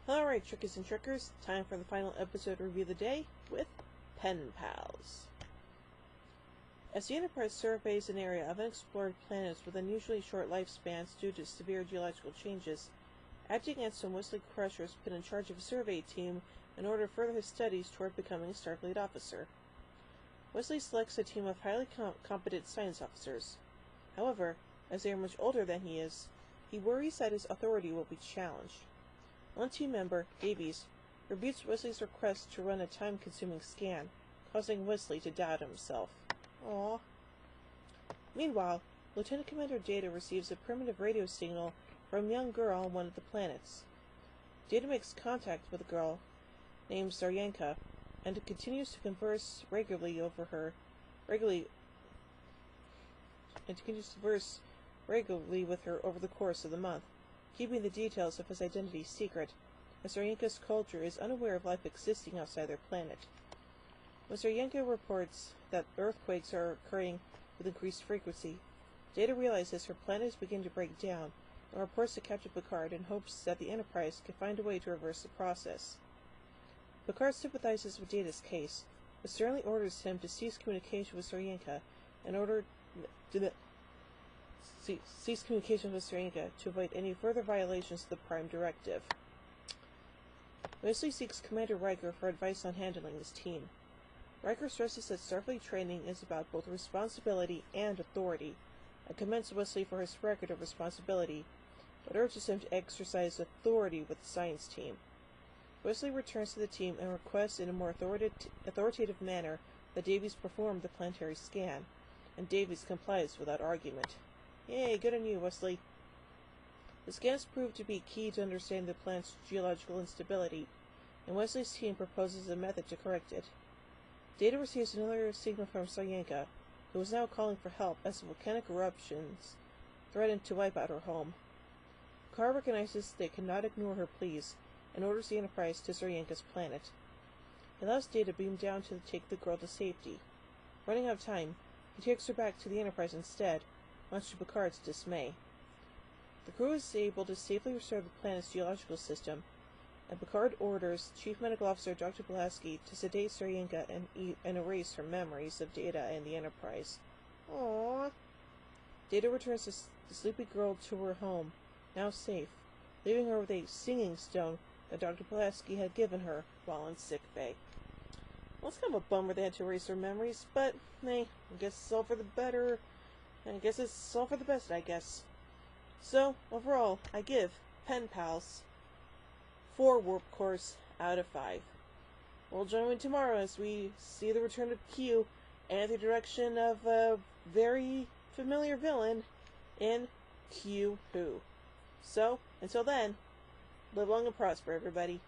Alright, Trickies and Trickers, time for the final episode review of the day with Pen Pals. As the Enterprise surveys an area of unexplored planets with unusually short lifespans due to severe geological changes, acting against him, Wesley Crusher is put in charge of a survey team in order to further his studies toward becoming a Starfleet officer. Wesley selects a team of highly competent science officers. However, as they are much older than he is, he worries that his authority will be challenged. One team member, Davies, rebukes Wesley's request to run a time-consuming scan, causing Wesley to doubt himself. Aww. Meanwhile, Lieutenant Commander Data receives a primitive radio signal from a young girl on one of the planets. Data makes contact with a girl named Zaryanka, and continues to converse regularly with her over the course of the month, keeping the details of his identity secret, as Zaryanka's culture is unaware of life existing outside their planet. When Zaryanka reports that earthquakes are occurring with increased frequency, Data realizes her planet is beginning to break down, and reports to Captain Picard in hopes that the Enterprise can find a way to reverse the process. Picard sympathizes with Data's case, but sternly orders him to cease communication with Zaryanka to avoid any further violations of the Prime Directive. Wesley seeks Commander Riker for advice on handling his team. Riker stresses that Starfleet training is about both responsibility and authority, and commends Wesley for his record of responsibility, but urges him to exercise authority with the science team. Wesley returns to the team and requests in a more authoritative manner that Davies perform the planetary scan, and Davies complies without argument. Yay, good on you, Wesley. The scans prove to be key to understanding the planet's geological instability, and Wesley's team proposes a method to correct it. Data receives another signal from Zaryanka, who is now calling for help as volcanic eruptions threaten to wipe out her home. Picard recognizes they cannot ignore her pleas, and orders the Enterprise to Zaryanka's planet. He allows Data to beam down to take the girl to safety. Running out of time, he takes her back to the Enterprise instead, much to Picard's dismay. The crew is able to safely restore the planet's geological system, and Picard orders Chief Medical Officer Dr. Pulaski to sedate Zaryanka and erase her memories of Data and the Enterprise. Aww. Data returns the sleepy girl to her home, now safe, leaving her with a singing stone that Dr. Pulaski had given her while in sickbay. Well, it's kind of a bummer they had to erase her memories, but hey, I guess it's all for the better. And I guess it's all for the best, I guess. So, overall, I give Pen Pals 4 warp cores out of 5. We'll join me tomorrow as we see the return of Q and the direction of a very familiar villain in Q Who. So, until then, live long and prosper, everybody.